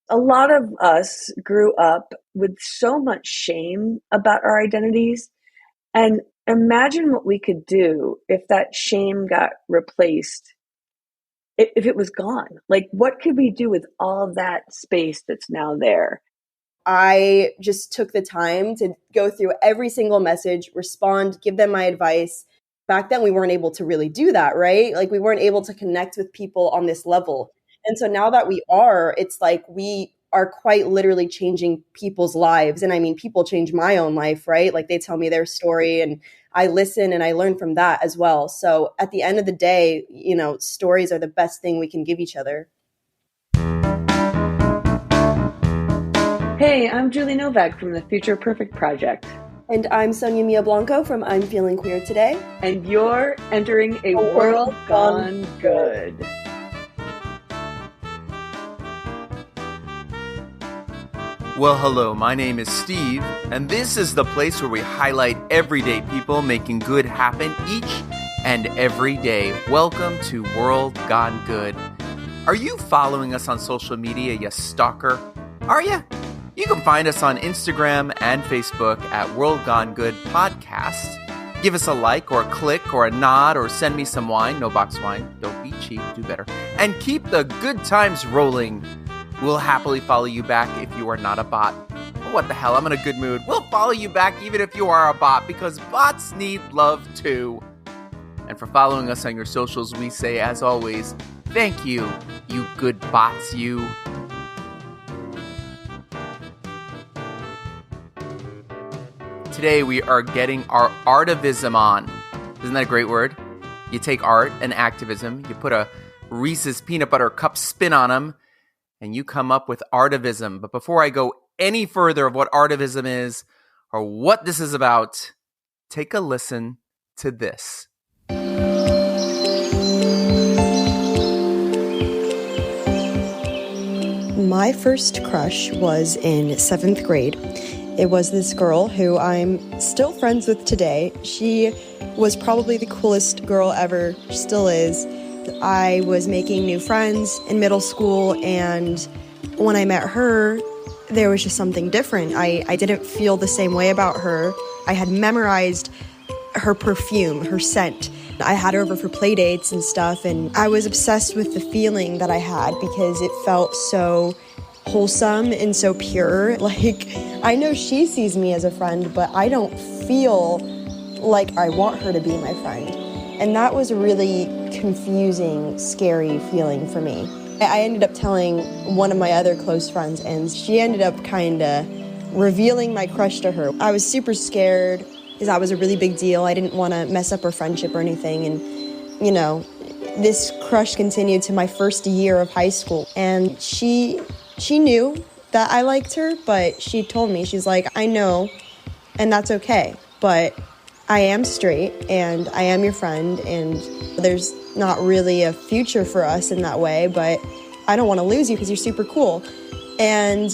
A lot of us grew up with so much shame about our identities. And imagine what we could do if that shame got replaced, if it was gone. Like, what could we do with all that space that's now there? I just took the time to go through every single message, respond, give them my advice. Back then, we weren't able to really do that, right? Like, we weren't able to connect with people on this level. And so now that we are, it's like we are quite literally changing people's lives. And I mean, people change my own life, right? Like, they tell me their story and I listen and I learn from that as well. So at the end of the day, stories are the best thing we can give each other. Hey, I'm Julie Novak from the Future Perfect Project. And I'm Sonyamia Blanco from I'm Feeling Queer Today. And you're entering a world gone good. Well, hello, my name is Steve, and this is the place where we highlight everyday people making good happen each and every day. Welcome to World Gone Good. Are you following us on social media, you stalker? Are you? You can find us on Instagram and Facebook at World Gone Good Podcast. Give us a like or a click or a nod or send me some wine. No box wine. Don't be cheap. Do better. And keep the good times rolling. We'll happily follow you back if you are not a bot. What the hell? I'm in a good mood. We'll follow you back even if you are a bot because bots need love too. And for following us on your socials, we say, as always, thank you, you good bots, you. Today we are getting our artivism on. Isn't that a great word? You take art and activism, you put a Reese's peanut butter cup spin on them, and you come up with artivism. But before I go any further of what artivism is or what this is about, take a listen to this. My first crush was in 7th grade. It was this girl who I'm still friends with today. She was probably the coolest girl ever. She still is. I was making new friends in middle school, and when I met her, there was just something different. I didn't feel the same way about her. I had memorized her perfume, her scent. I had her over for play dates and stuff, and I was obsessed with the feeling that I had because it felt so wholesome and so pure. Like, I know she sees me as a friend, but I don't feel like I want her to be my friend. And that was a really confusing, scary feeling for me. I ended up telling one of my other close friends, and she ended up kind of revealing my crush to her. I was super scared because that was a really big deal. I didn't want to mess up our friendship or anything. And, this crush continued to my first year of high school. And she knew that I liked her, but she told me, she's like, I know, and that's okay, but I am straight, and I am your friend, and there's not really a future for us in that way, but I don't want to lose you because you're super cool. And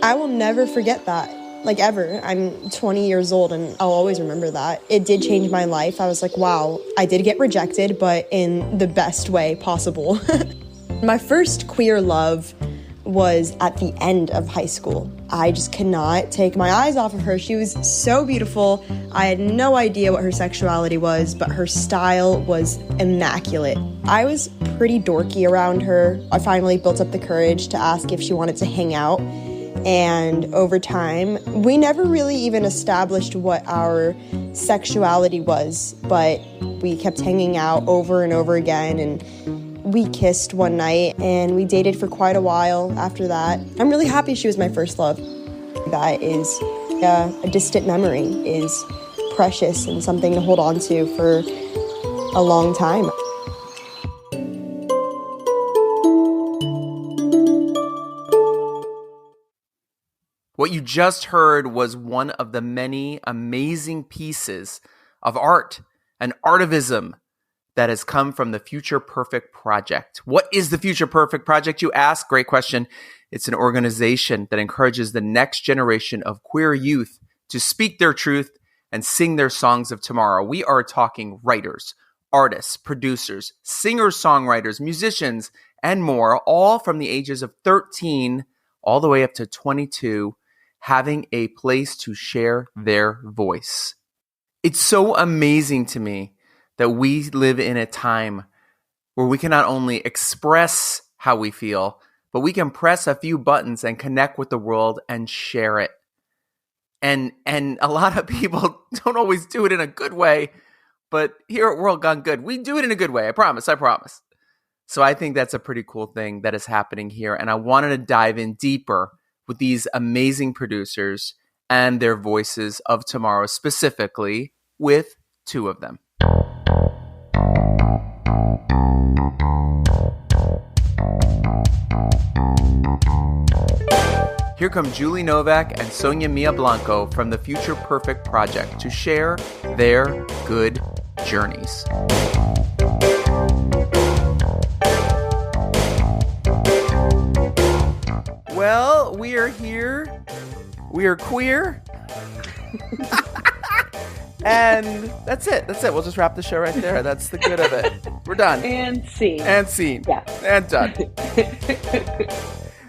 I will never forget that, like, ever. I'm 20 years old, and I'll always remember that. It did change my life. I was like, wow, I did get rejected, but in the best way possible. My first queer love was at the end of high school. I just could not take my eyes off of her. She was so beautiful. I had no idea what her sexuality was, but her style was immaculate. I was pretty dorky around her. I finally built up the courage to ask if she wanted to hang out. And over time, we never really even established what our sexuality was, but we kept hanging out over and over again, and we kissed one night, and we dated for quite a while after that. I'm really happy she was my first love. That is a distant memory, is precious and something to hold on to for a long time. What you just heard was one of the many amazing pieces of art and artivism that has come from the Future Perfect Project. What is the Future Perfect Project, you ask? Great question. It's an organization that encourages the next generation of queer youth to speak their truth and sing their songs of tomorrow. We are talking writers, artists, producers, singers-songwriters, musicians, and more, all from the ages of 13 all the way up to 22, having a place to share their voice. It's so amazing to me that we live in a time where we can not only express how we feel, but we can press a few buttons and connect with the world and share it. And a lot of people don't always do it in a good way, but here at World Gone Good, we do it in a good way. I promise. So I think that's a pretty cool thing that is happening here. And I wanted to dive in deeper with these amazing producers and their voices of tomorrow, specifically with two of them. Here come Julie Novak and Sonyamia Blanco from the Future Perfect Project to share their good journeys. Well, we are here. We are queer. And that's it. We'll just wrap the show right there. That's the good of it. We're done. And scene. Yeah. And done.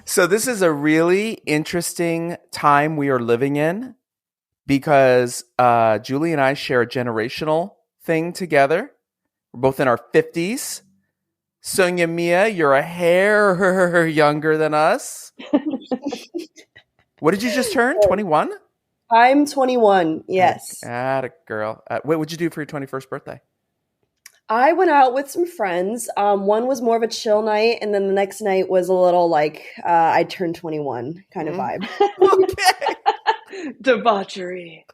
So this is a really interesting time we are living in because Julie and I share a generational thing together. We're both in our 50s. Sonyamia, you're a hair younger than us. What did you just turn? 21? I'm 21, yes. Atta girl. What would you do for your 21st birthday? I went out with some friends. One was more of a chill night, and then the next night was a little like I turned 21 kind of vibe. Okay. Debauchery.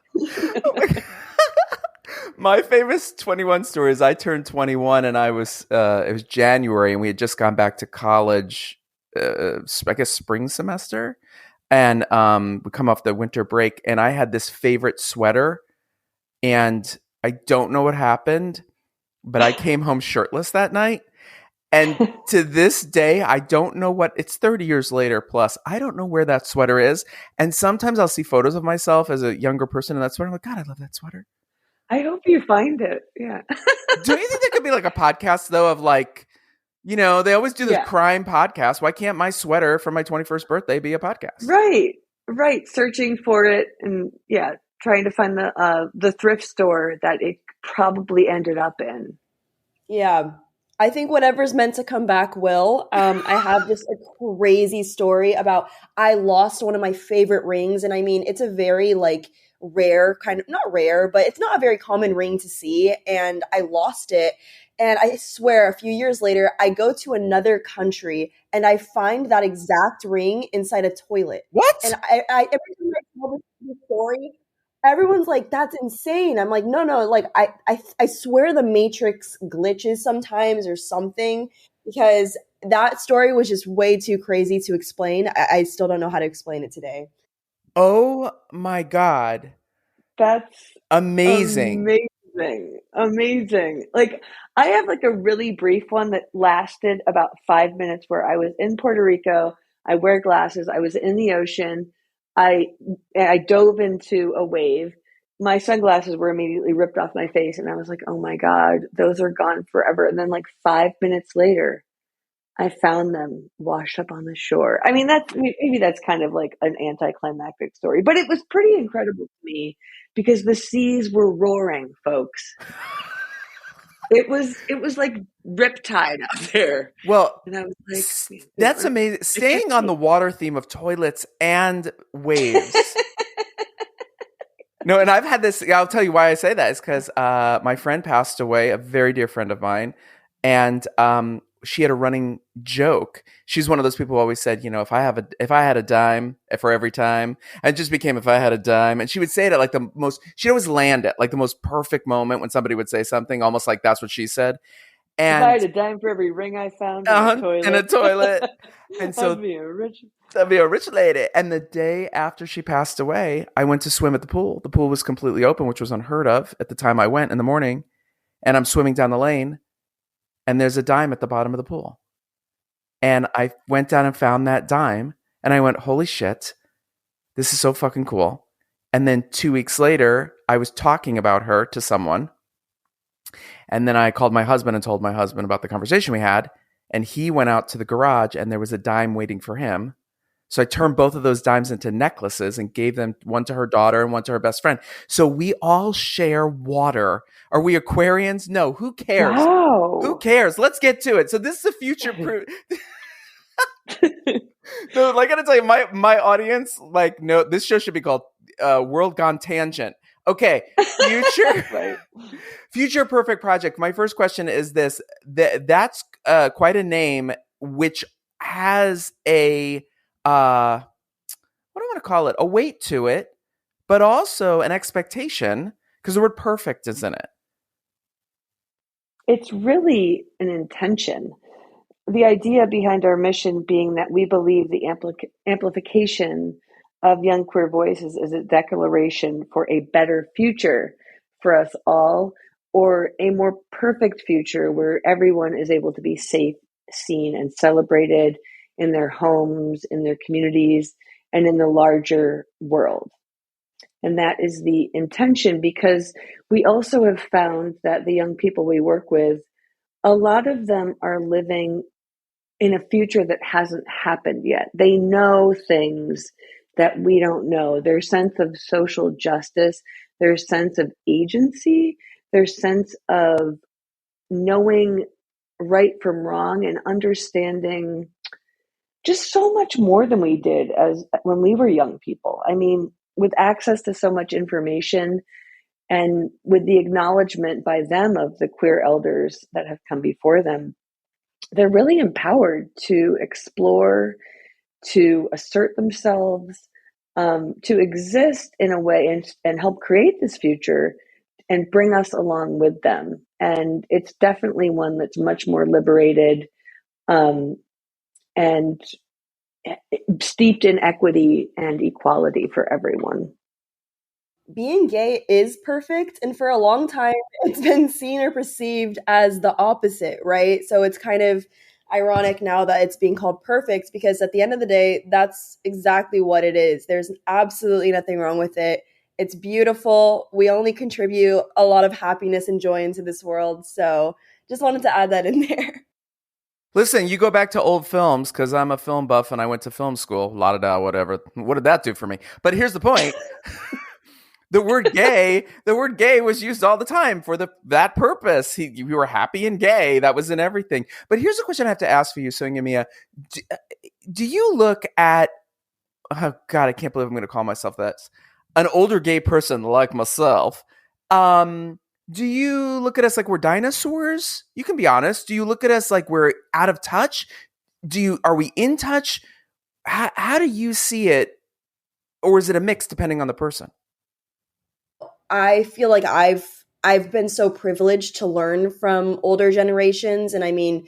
My famous 21 story is I turned 21 and it was January and we had just gone back to college, I guess spring semester. And we come off the winter break and I had this favorite sweater and I don't know what happened, but I came home shirtless that night. And to this day, I don't know it's 30 years later plus. I don't know where that sweater is. And sometimes I'll see photos of myself as a younger person in that sweater. I'm like, God, I love that sweater. I hope you find it. Yeah. Do you think there could be like a podcast though of like, you know, they always do this crime podcast. Why can't my sweater for my 21st birthday be a podcast? Right. Searching for it and trying to find the thrift store that it probably ended up in. Yeah. I think whatever's meant to come back will. I have just a crazy story about I lost one of my favorite rings. And I mean, it's a very like rare kind of, not rare, but it's not a very common ring to see. And I lost it. And I swear a few years later, I go to another country and I find that exact ring inside a toilet. What? And I every time I tell this story, everyone's like, that's insane. I'm like, no, like I swear the Matrix glitches sometimes or something because that story was just way too crazy to explain. I still don't know how to explain it today. Oh my God. That's amazing. Amazing. Like I have like a really brief one that lasted about 5 minutes where I was in Puerto Rico. I wear glasses. I was in the ocean. I dove into a wave. My sunglasses were immediately ripped off my face. And I was like, oh my God, those are gone forever. And then like 5 minutes later, I found them washed up on the shore. I mean, maybe that's kind of like an anticlimactic story, but it was pretty incredible to me because the seas were roaring, folks. It was like riptide out there. Well, and I was like, that's amazing. Staying on the water theme of toilets and waves. No, and I've had this. I'll tell you why I say that is because my friend passed away, a very dear friend of mine, and she had a running joke. She's one of those people who always said, you know, if I had a dime for every time, it just became if I had a dime. And she would say it at like she'd always land at like the most perfect moment when somebody would say something, almost like that's what she said. And if I had a dime for every ring I found in a toilet. And so I'd be a rich lady. And the day after she passed away, I went to swim at the pool. The pool was completely open, which was unheard of at the time I went in the morning. And I'm swimming down the lane. And there's a dime at the bottom of the pool. And I went down and found that dime. And I went, holy shit, this is so fucking cool. And then 2 weeks later, I was talking about her to someone. And then I called my husband and told my husband about the conversation we had. And he went out to the garage and there was a dime waiting for him. So I turned both of those dimes into necklaces and gave them one to her daughter and one to her best friend. So we all share water. Are we Aquarians? No, who cares? Who Wow. cares? Let's get to it. So this is a future proof. No, I gotta tell you, my audience, no, this show should be called World Gone Tangent. Okay, future, Right. future perfect project. My first question is this: that's quite a name, which has a what do I want to call it? A weight to it, but also an expectation, because the word perfect is in it. It's really an intention. The idea behind our mission being that we believe the amplification of young queer voices is a declaration for a better future for us all, or a more perfect future where everyone is able to be safe, seen, and celebrated in their homes, in their communities, and in the larger world. And that is the intention, because we also have found that the young people we work with, a lot of them are living in a future that hasn't happened yet. They know things that we don't know. Their sense of social justice, their sense of agency, their sense of knowing right from wrong and understanding just so much more than we did as when we were young people. I mean, with access to so much information and with the acknowledgement by them of the queer elders that have come before them, they're really empowered to explore, to assert themselves, to exist in a way and help create this future and bring us along with them. And it's definitely one that's much more liberated, and steeped in equity and equality for everyone. Being gay is perfect, and for a long time it's been seen or perceived as the opposite, right? So it's kind of ironic now that it's being called perfect, because at the end of the day, that's exactly what it is. There's absolutely nothing wrong with it. It's beautiful. We only contribute a lot of happiness and joy into this world, so just wanted to add that in there. Listen, you go back to old films, because I'm a film buff and I went to film school. La da da, whatever. What did that do for me? But here's the point. The word gay was used all the time for that purpose. You were happy and gay. That was in everything. But here's a question I have to ask for you, Sonyamia. Do you look at, oh God, I can't believe I'm going to call myself that, an older gay person like myself? Do you look at us like we're dinosaurs? You can be honest. Do you look at us like we're out of touch? Are we in touch? How do you see it? Or is it a mix depending on the person? I feel like I've been so privileged to learn from older generations, and I mean,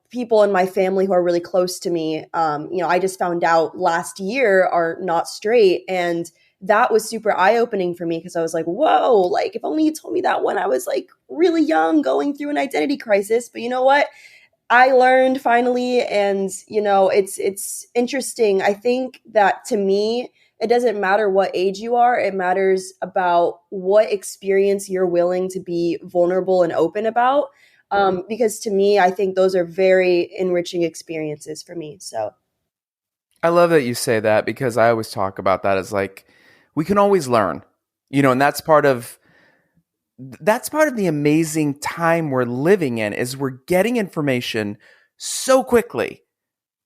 people in my family who are really close to me, I just found out last year are not straight, and that was super eye-opening for me, because I was like, whoa, like if only you told me that when I was like really young, going through an identity crisis. But you know what? I learned finally, and it's interesting. I think that to me, it doesn't matter what age you are. It matters about what experience you're willing to be vulnerable and open about. Because to me, I think those are very enriching experiences for me. So I love that you say that, because I always talk about that as like, we can always learn, and that's part of the amazing time we're living in, is we're getting information so quickly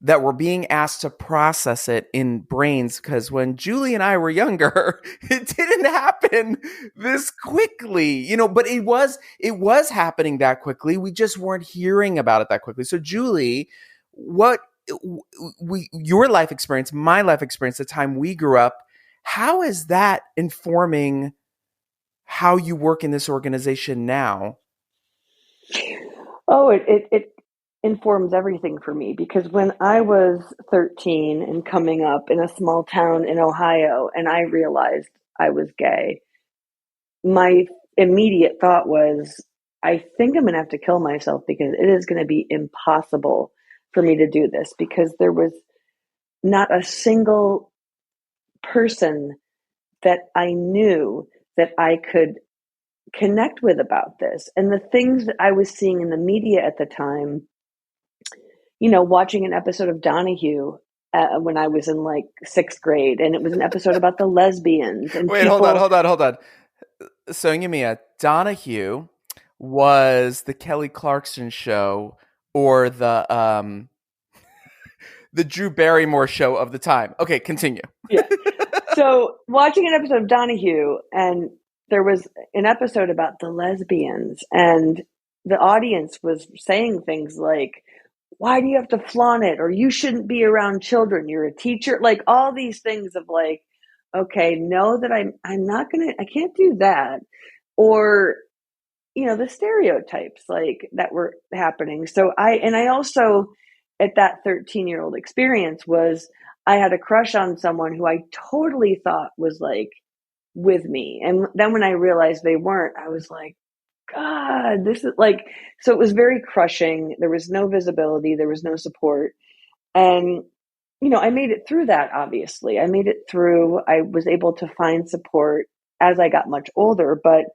that we're being asked to process it in brains. Because when Julie and I were younger, it didn't happen this quickly, but it was happening that quickly. We just weren't hearing about it that quickly. So Julie, your life experience, my life experience, the time we grew up, how is that informing how you work in this organization now? Oh, it informs everything for me, because when I was 13 and coming up in a small town in Ohio and I realized I was gay, my immediate thought was, I think I'm going to have to kill myself, because it is going to be impossible for me to do this, because there was not a single person that I knew that I could connect with about this. And the things that I was seeing in the media at the time, watching an episode of Donahue when I was in like 6th grade, and it was an episode about the lesbians and Wait, hold on. Sonyamia, Donahue was the Kelly Clarkson show or the Drew Barrymore show of the time. Okay, continue. Yeah. So watching an episode of Donahue, and there was an episode about the lesbians, and the audience was saying things like, why do you have to flaunt it? Or you shouldn't be around children. You're a teacher. Like all these things of like, okay, know that I can't do that. Or, the stereotypes like that were happening. So I also, at that 13-year-old experience, I had a crush on someone who I totally thought was like with me. And then when I realized they weren't, I was like, God, this is like, so it was very crushing. There was no visibility, there was no support. And, I made it through that, obviously. I made it through. I was able to find support as I got much older. But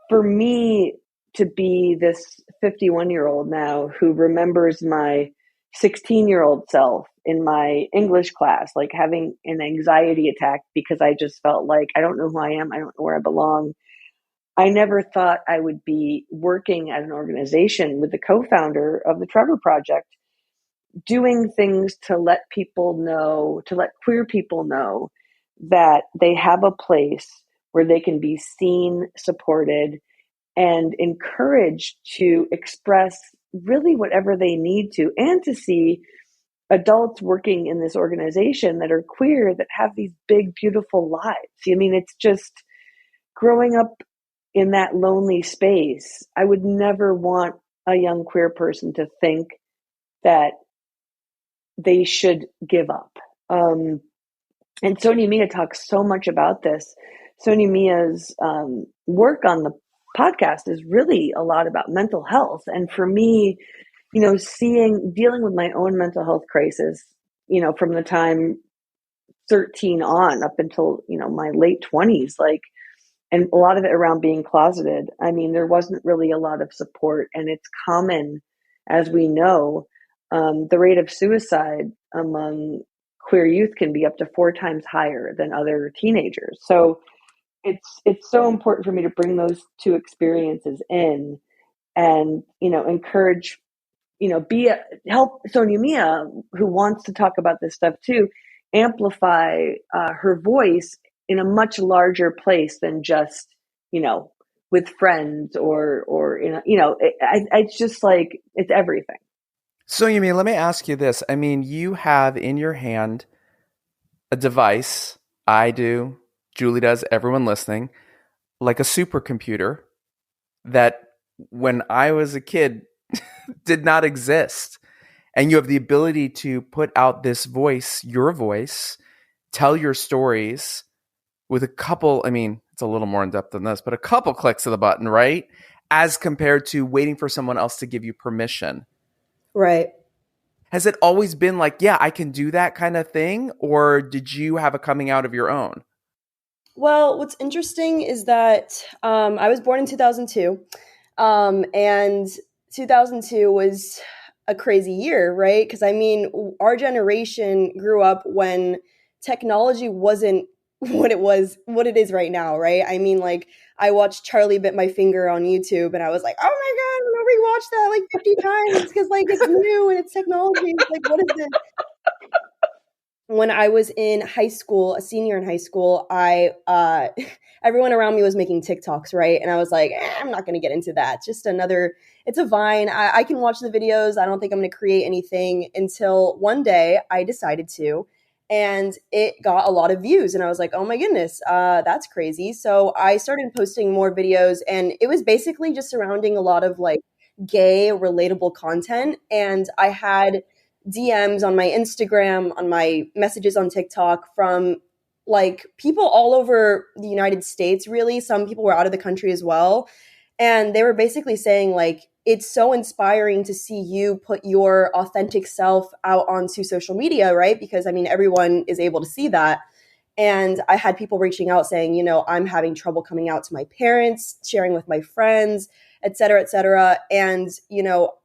for me to be this 51-year-old now who remembers my 16-year-old self in my English class, like having an anxiety attack because I just felt like I don't know who I am, I don't know where I belong. I never thought I would be working at an organization with the co-founder of the Trevor Project, doing things to let people know, to let queer people know that they have a place where they can be seen, supported, and encouraged to express really whatever they need to, and to see adults working in this organization that are queer that have these big, beautiful lives. I mean, it's just growing up in that lonely space. I would never want a young queer person to think that they should give up. And Sonyamia talks so much about this. Sonyamia's work on the podcast is really a lot about mental health. And for me, dealing with my own mental health crisis, from the time 13 on up until, my late 20s, like, and a lot of it around being closeted. I mean, there wasn't really a lot of support, and it's common, as we know, the rate of suicide among queer youth can be up to 4 times higher than other teenagers. So it's so important for me to bring those two experiences in and, encourage, help Sonyamia, who wants to talk about this stuff too, amplify her voice in a much larger place than just, with friends or it's just like, it's everything. Sonyamia, let me ask you this. I mean, you have in your hand a device, I do, Julie does, everyone listening, like a supercomputer that when I was a kid did not exist. And you have the ability to put out this voice, your voice, tell your stories with a couple, I mean, it's a little more in depth than this, but a couple clicks of the button, right? As compared to waiting for someone else to give you permission. Right. Has it always been like, yeah, I can do that kind of thing? Or did you have a coming out of your own? Well, what's interesting is that I was born in 2002, and 2002 was a crazy year, right? Because I mean, our generation grew up when technology wasn't what it is right now, right? I mean, like, I watched Charlie Bit My Finger on YouTube, and I was like, oh my God, nobody watched that like 50 times because like it's new and it's technology. It's like, what is this? When I was in high school, a senior in high school, everyone around me was making TikToks, right? And I was like, I'm not going to get into that. It's a Vine. I can watch the videos. I don't think I'm going to create anything, until one day I decided to, and it got a lot of views. And I was like, oh my goodness, that's crazy. So I started posting more videos, and it was basically just surrounding a lot of like gay relatable content. And I had DMs on my Instagram, on my messages on TikTok from like people all over the United States, really. Some people were out of the country as well. And they were basically saying like, it's so inspiring to see you put your authentic self out onto social media, right? Because I mean, everyone is able to see that. And I had people reaching out saying, I'm having trouble coming out to my parents, sharing with my friends. et cetera, et cetera. And,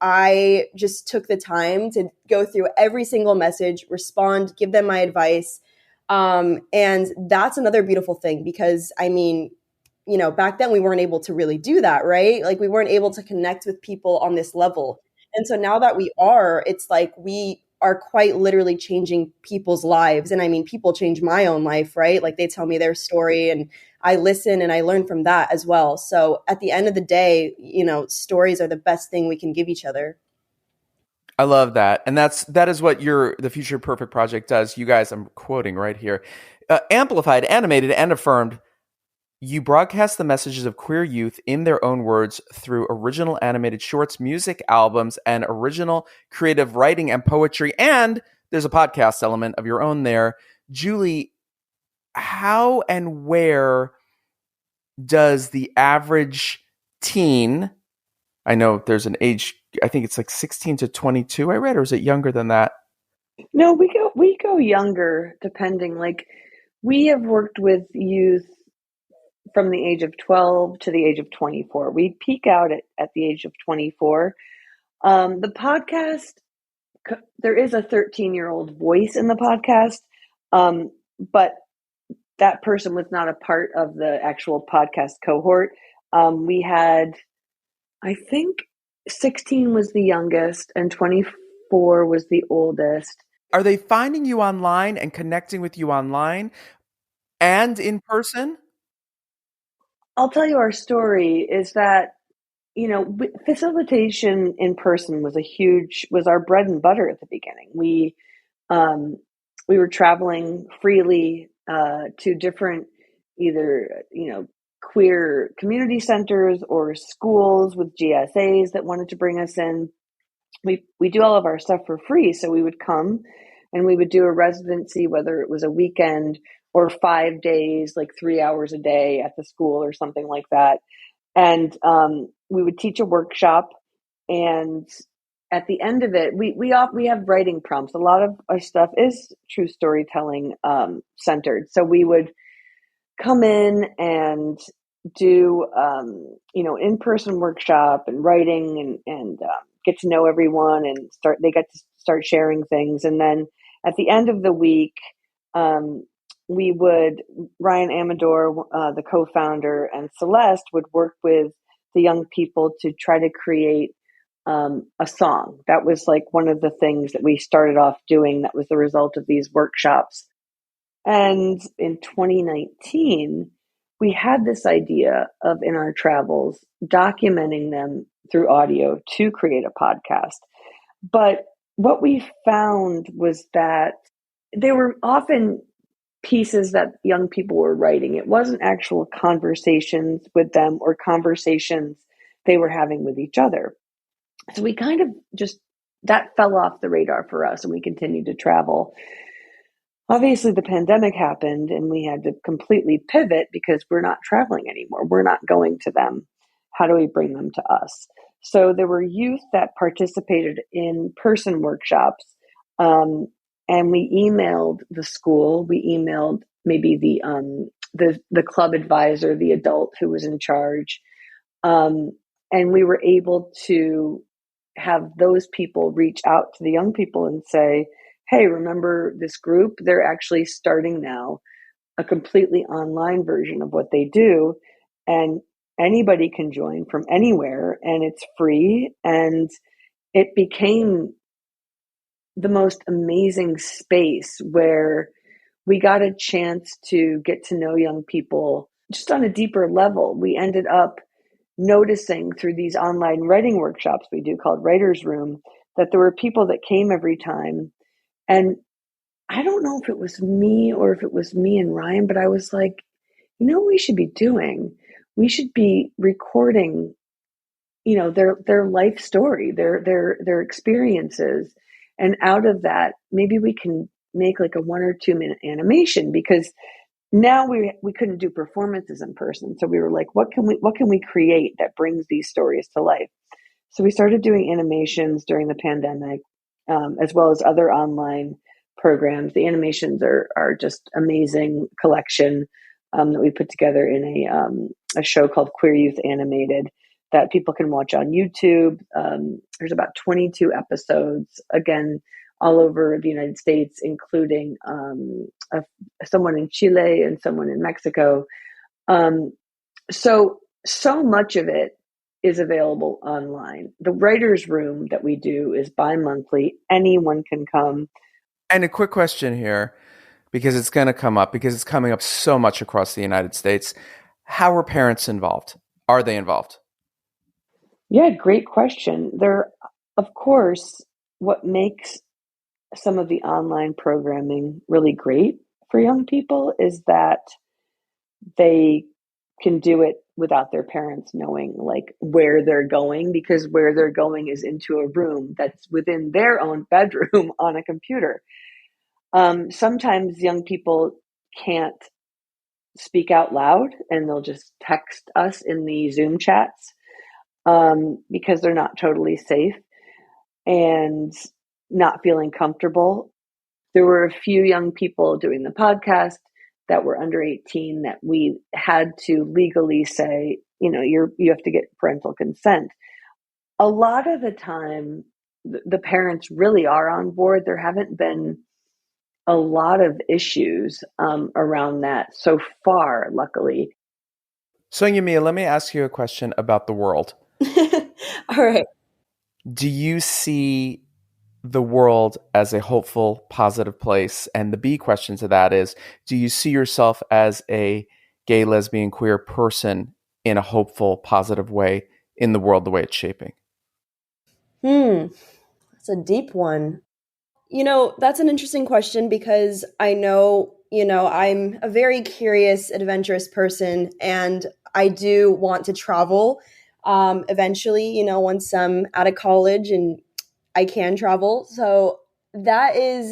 I just took the time to go through every single message, respond, give them my advice. And that's another beautiful thing because, back then we weren't able to really do that, right? Like we weren't able to connect with people on this level. And so now that we are, it's like we are quite literally changing people's lives. And people change my own life, right? Like they tell me their story and I listen and I learn from that as well. So at the end of the day, stories are the best thing we can give each other. I love that. And that is what the Future Perfect Project does. You guys, I'm quoting right here. Amplified, animated, and affirmed. You broadcast the messages of queer youth in their own words through original animated shorts, music albums, and original creative writing and poetry. And there's a podcast element of your own there. Julie, how and where does the average teen, I know there's an age, I think it's like 16 to 22, I read, or is it younger than that? No, we go younger, depending. Like we have worked with youth from the age of 12 to the age of 24. We peak out at the age of 24. The podcast, there is a 13-year-old voice in the podcast, but that person was not a part of the actual podcast cohort. We had, I think 16 was the youngest and 24 was the oldest. Are they finding you online and connecting with you online and in person? I'll tell you our story is that, facilitation in person was our bread and butter at the beginning. We were traveling freely to different either, queer community centers or schools with GSAs that wanted to bring us in. We do all of our stuff for free. So we would come and we would do a residency, whether it was a weekend or 5 days, like 3 hours a day at the school or something like that. And we would teach a workshop. And at the end of it, we have writing prompts. A lot of our stuff is true storytelling centered. So we would come in and do, in-person workshop and writing and get to know everyone and they get to start sharing things. And then at the end of the week, Ryan Amador, the co-founder, and Celeste would work with the young people to try to create a song. That was like one of the things that we started off doing. That was the result of these workshops. And in 2019, we had this idea of, in our travels, documenting them through audio to create a podcast. But what we found was that they were often pieces that young people were writing. It wasn't actual conversations with them or conversations they were having with each other. So we kind of that fell off the radar for us, and we continued to travel. Obviously, the pandemic happened and we had to completely pivot because we're not traveling anymore. We're not going to them. How do we bring them to us? So there were youth that participated in person workshops, and we emailed the school. We emailed maybe the club advisor, the adult who was in charge, and we were able to have those people reach out to the young people and say, hey, remember this group? They're actually starting now a completely online version of what they do. And anybody can join from anywhere, and it's free. And it became the most amazing space where we got a chance to get to know young people just on a deeper level. We ended up noticing through these online writing workshops we do called Writer's Room that there were people that came every time. And I don't know if it was me or if it was me and Ryan, but I was like, what we should be doing? We should be recording, their life story, their experiences. And out of that, maybe we can make like a 1 or 2 minute animation, because now we couldn't do performances in person. So we were like, what can we create that brings these stories to life? So we started doing animations during the pandemic, as well as other online programs. The animations are just amazing collection that we put together in a show called Queer Youth Animated that people can watch on YouTube. There's about 22 episodes, again, all over the United States, including someone in Chile and someone in Mexico. So much of it is available online. The writer's room that we do is bi-monthly. Anyone can come. And a quick question here, because it's going to come up, because it's coming up so much across the United States. How are parents involved? Are they involved? Yeah, great question. Of course, what makes some of the online programming really great for young people is that they can do it without their parents knowing like where they're going, because where they're going is into a room that's within their own bedroom on a computer. Sometimes young people can't speak out loud and they'll just text us in the Zoom chats because they're not totally safe and not feeling comfortable. There were a few young people doing the podcast that were under 18 that we had to legally say, you have to get parental consent. A lot of the time, the parents really are on board. There haven't been a lot of issues around that so far, luckily. Sonyamia, let me ask you a question about the world. All right. Do you see the world as a hopeful, positive place? And the B question to that is, do you see yourself as a gay, lesbian, queer person in a hopeful, positive way in the world the way it's shaping? That's a deep one. That's an interesting question because I know, I'm a very curious, adventurous person, and I do want to travel eventually, once I'm out of college and I can travel. So that is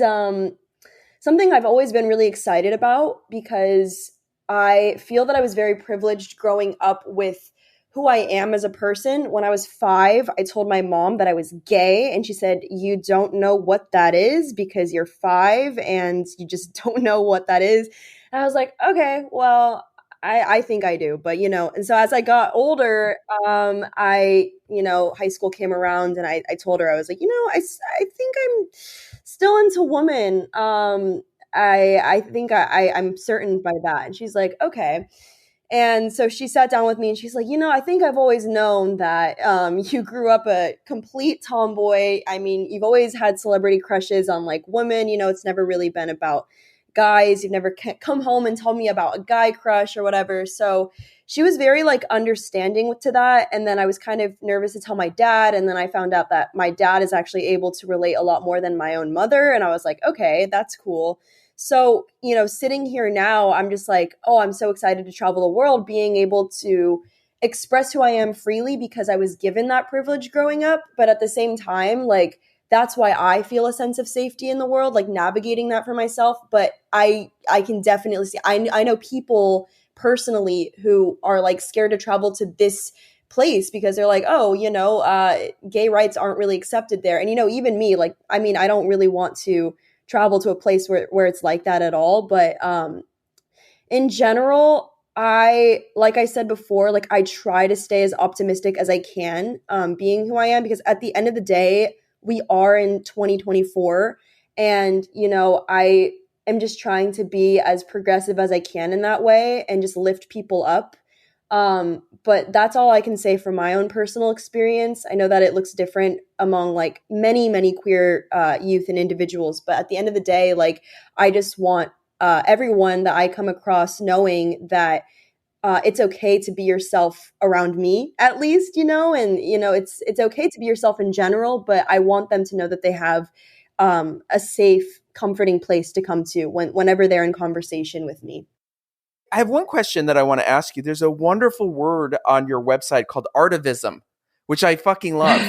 something I've always been really excited about because I feel that I was very privileged growing up with who I am as a person. When I was 5, I told my mom that I was gay, and she said, "You don't know what that is because you're 5 and you just don't know what that is." And I was like, okay, well, I think I do, but and so as I got older, high school came around and I told her, I was like, I think I'm still into women. I think I'm certain by that. And she's like, okay. And so she sat down with me and she's like, I think I've always known that you grew up a complete tomboy. I mean, you've always had celebrity crushes on like women. It's never really been about guys. You've never come home and told me about a guy crush or whatever. So she was very like understanding to that. And then I was kind of nervous to tell my dad. And then I found out that my dad is actually able to relate a lot more than my own mother. And I was like, okay, that's cool. So, sitting here now, I'm just like, oh, I'm so excited to travel the world, being able to express who I am freely because I was given that privilege growing up. But at the same time, like, that's why I feel a sense of safety in the world, like navigating that for myself. But I can definitely see, I know people personally who are like scared to travel to this place because they're like, oh, gay rights aren't really accepted there. And, even me, like, I mean, I don't really want to travel to a place where it's like that at all. But in general, like I said before, like I try to stay as optimistic as I can, being who I am, because at the end of the day, we are in 2024. And, I am just trying to be as progressive as I can in that way and just lift people up. But that's all I can say from my own personal experience. I know that it looks different among like many, many queer youth and individuals. But at the end of the day, like I just want everyone that I come across knowing that it's okay to be yourself around me, at least, and it's okay to be yourself in general. But I want them to know that they have a safe, comforting place to come to whenever they're in conversation with me. I have one question that I want to ask you. There's a wonderful word on your website called artivism, which I fucking love.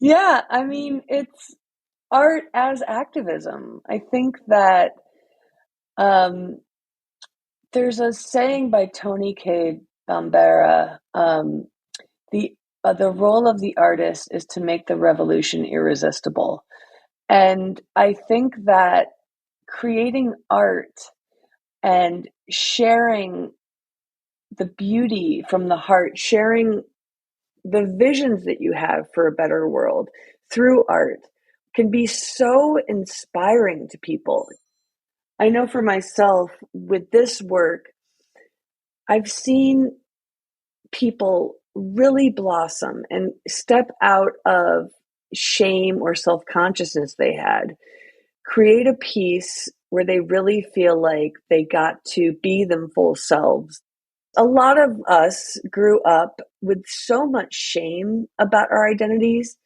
Yeah, I mean, it's art as activism. I think that there's a saying by Tony K. Bambara, the role of the artist is to make the revolution irresistible. And I think that creating art and sharing the beauty from the heart, sharing the visions that you have for a better world through art can be so inspiring to people. I know for myself, with this work, I've seen people really blossom and step out of shame or self-consciousness they had, create a piece where they really feel like they got to be them full selves. A lot of us grew up with so much shame about our identities.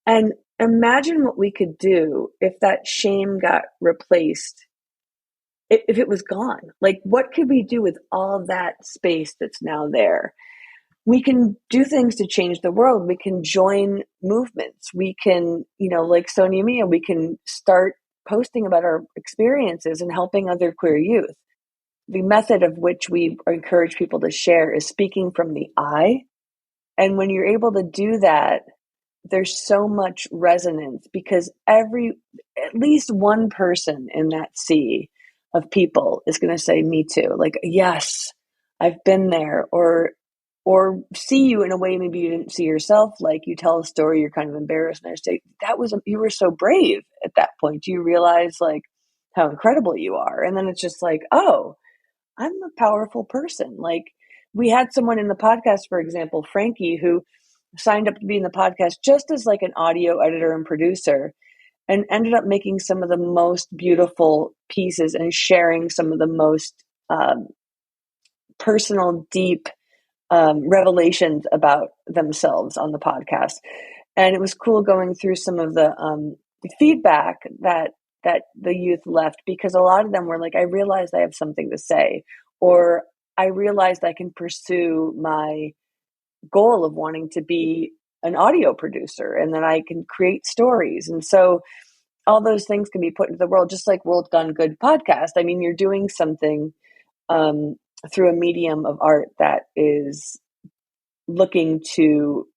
And imagine what we could do if that shame got replaced, if it was gone. Like, what could we do with all that space that's now there? We can do things to change the world. We can join movements. We can, like Sonyamia, we can start posting about our experiences and helping other queer youth. The method of which we encourage people to share is speaking from the I. And when you're able to do that, there's so much resonance because at least one person in that sea of people is going to say, me too. Like, yes, I've been there. Or see you in a way maybe you didn't see yourself. Like, you tell a story, you're kind of embarrassed, and I say, you were so brave at that point. Do you realize like how incredible you are? And then it's just like, oh, I'm a powerful person. Like, we had someone in the podcast, for example, Frankie, who signed up to be in the podcast just as like an audio editor and producer, and ended up making some of the most beautiful pieces and sharing some of the most personal, deep revelations about themselves on the podcast. And it was cool going through some of the feedback that the youth left, because a lot of them were like, I realized I have something to say, or I realized I can pursue my goal of wanting to be an audio producer, and then I can create stories. And so all those things can be put into the world, just like World Gone Good podcast. I mean, you're doing something through a medium of art that is looking to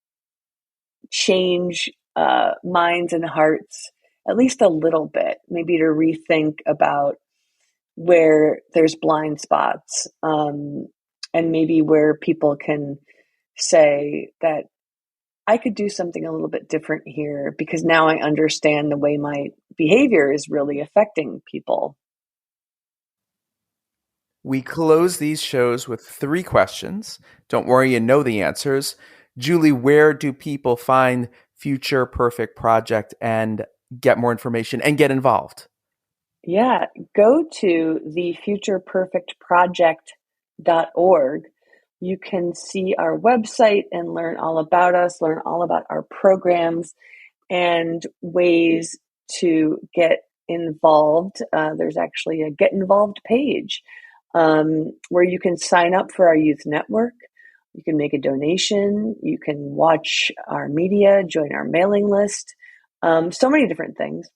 change minds and hearts at least a little bit, maybe to rethink about where there's blind spots, and maybe where people can say that I could do something a little bit different here because now I understand the way my behavior is really affecting people. We close these shows with 3 questions. Don't worry, you know the answers. Julie, where do people find Future Perfect Project and get more information and get involved? Yeah, go to thefutureperfectproject.org. You can see our website and learn all about us, learn all about our programs and ways to get involved. There's actually a Get Involved page where you can sign up for our youth network. You can make a donation. You can watch our media, join our mailing list, so many different things.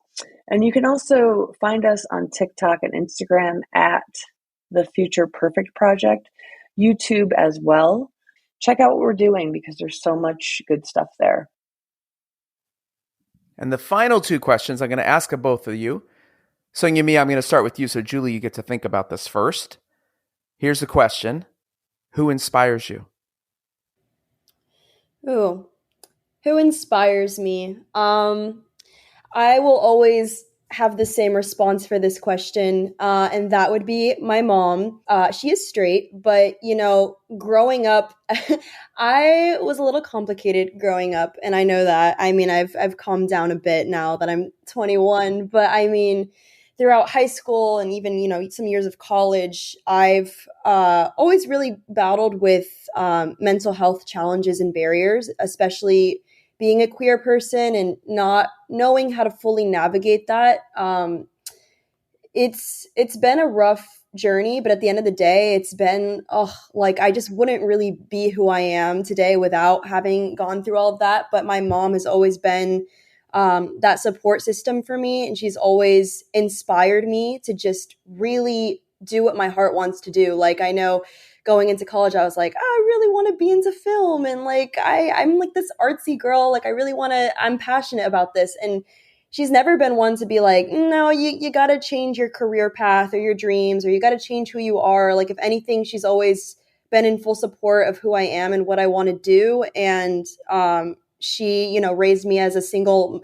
And you can also find us on TikTok and Instagram at the Future Perfect Project, YouTube as well. Check out what we're doing because there's so much good stuff there. And the final 2 questions I'm going to ask of both of you. Sonyamia, I'm going to start with you. So Julie, you get to think about this first. Here's the question. Who inspires you? Ooh, who inspires me? I will always have the same response for this question, and that would be my mom. She is straight, but, growing up, I was a little complicated growing up, and I know that. I mean, I've calmed down a bit now that I'm 21, but I mean, throughout high school and even, some years of college, I've always really battled with mental health challenges and barriers, especially being a queer person and not knowing how to fully navigate that. It's been a rough journey, but at the end of the day, it's been, I just wouldn't really be who I am today without having gone through all of that. But my mom has always been that support system for me. And she's always inspired me to just really do what my heart wants to do. Like, I know going into college, I was like, I really want to be into film. And I'm like this artsy girl. Like, I'm passionate about this. And she's never been one to be like, no, you got to change your career path or your dreams, or you got to change who you are. Like, if anything, she's always been in full support of who I am and what I want to do. And she, raised me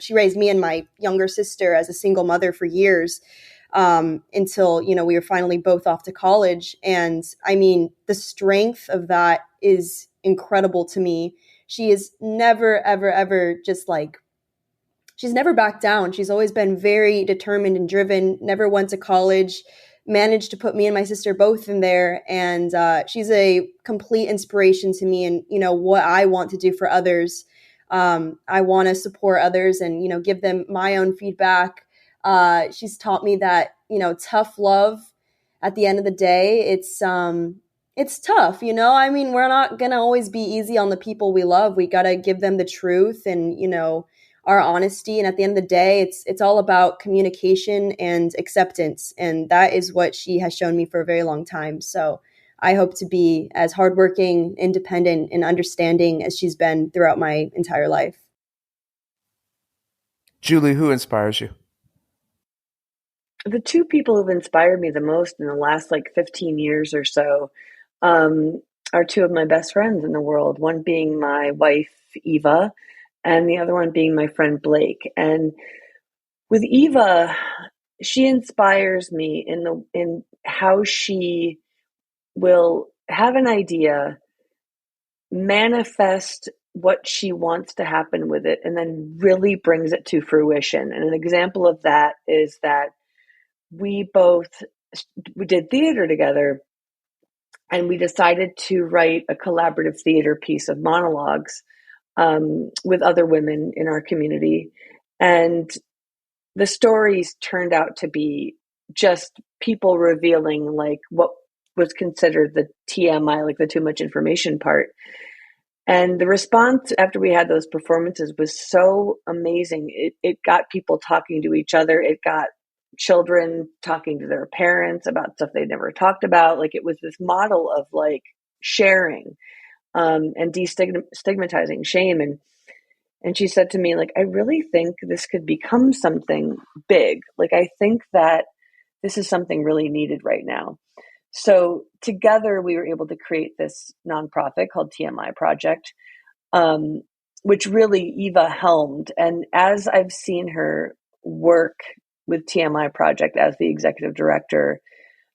she raised me and my younger sister as a single mother for years, until, we were finally both off to college. And I mean, the strength of that is incredible to me. She is never, ever, ever just she's never backed down. She's always been very determined and driven, never went to college, managed to put me and my sister both in there. And she's a complete inspiration to me and, what I want to do for others. I want to support others and, give them my own feedback. She's taught me that, tough love at the end of the day, it's tough, I mean, we're not going to always be easy on the people we love. We got to give them the truth and, our honesty. And at the end of the day, it's all about communication and acceptance. And that is what she has shown me for a very long time. So I hope to be as hardworking, independent, and understanding as she's been throughout my entire life. Julie, who inspires you? The two people who've inspired me the most in the last 15 years or so are two of my best friends in the world. One being my wife, Eva, and the other one being my friend Blake. And with Eva, she inspires me in how she will have an idea, manifest what she wants to happen with it, and then really brings it to fruition. And an example of that is that we did theater together, and we decided to write a collaborative theater piece of monologues with other women in our community. And the stories turned out to be just people revealing what was considered the TMI, the too much information part. And the response after we had those performances was so amazing. It got people talking to each other. It got children talking to their parents about stuff they never talked about. It was this model of sharing and destigmatizing shame. And she said to me, I really think this could become something big. I think that this is something really needed right now. So together we were able to create this nonprofit called TMI Project, which really Eva helmed. And as I've seen her work with TMI Project as the executive director,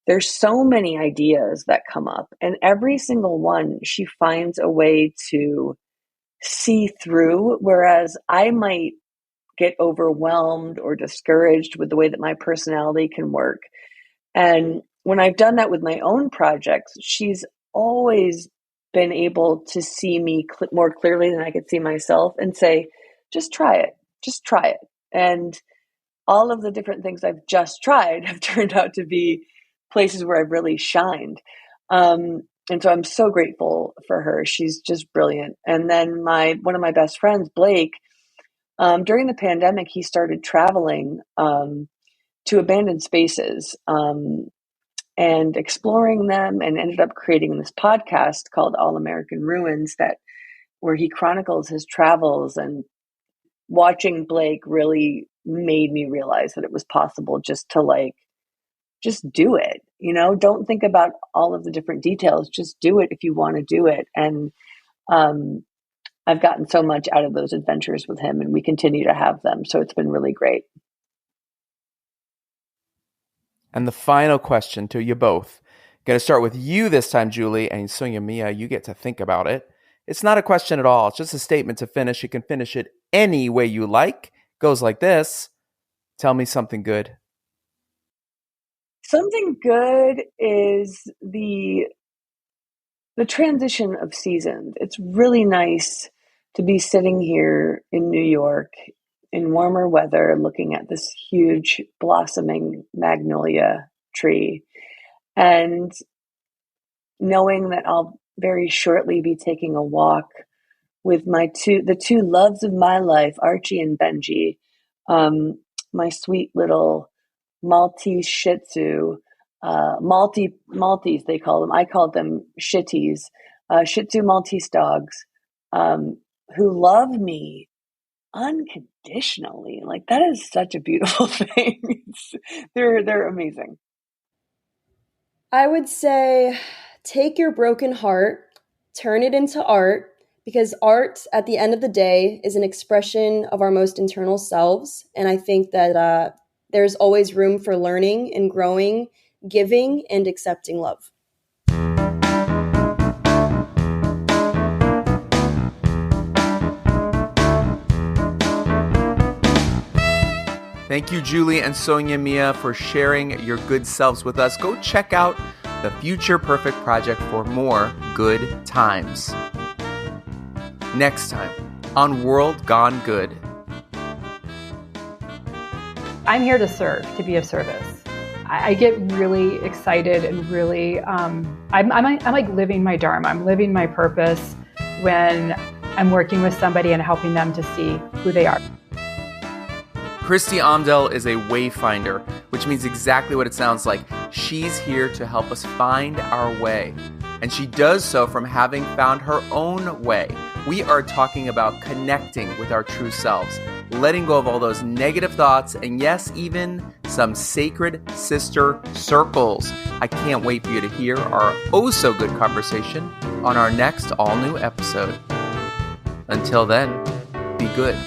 there's so many ideas that come up, and every single one she finds a way to see through, whereas I might get overwhelmed or discouraged with the way that my personality can work. And when I've done that with my own projects, she's always been able to see me more clearly than I could see myself and say, just try it. And all of the different things I've just tried have turned out to be places where I've really shined. And so I'm so grateful for her. She's just brilliant. And then one of my best friends, Blake, during the pandemic, he started traveling to abandoned spaces and exploring them, and ended up creating this podcast called All American Ruins, where he chronicles his travels. And watching Blake really made me realize that it was possible just to just do it. Don't think about all of the different details. Just do it if you want to do it. And I've gotten so much out of those adventures with him, and we continue to have them. So it's been really great. And the final question to you both. Going to start with you this time, Julie, and Sonyamia, you get to think about it. It's not a question at all. It's just a statement to finish. You can finish it any way you like. Goes like this. Tell me something good. Something good is the transition of seasons. It's really nice to be sitting here in New York in warmer weather, looking at this huge blossoming magnolia tree, and knowing that I'll very shortly be taking a walk with the two loves of my life, Archie and Benji, my sweet little Maltese Shih Tzu, Maltese they call them. I call them shitties, Shih Tzu Maltese dogs, who love me unconditionally. That is such a beautiful thing. They're amazing. I would say take your broken heart, turn it into art, because art, at the end of the day, is an expression of our most internal selves. And I think that there's always room for learning and growing, giving, and accepting love. Thank you, Julie and Sonyamia, for sharing your good selves with us. Go check out the Future Perfect Project for more good times. Next time on World Gone Good. I'm here to serve, to be of service. I get really excited and really, I'm like living my dharma. I'm living my purpose when I'm working with somebody and helping them to see who they are. Christy Amdel is a wayfinder, which means exactly what it sounds like. She's here to help us find our way. And she does so from having found her own way. We are talking about connecting with our true selves, letting go of all those negative thoughts, and yes, even some sacred sister circles. I can't wait for you to hear our oh-so-good conversation on our next all-new episode. Until then, be good.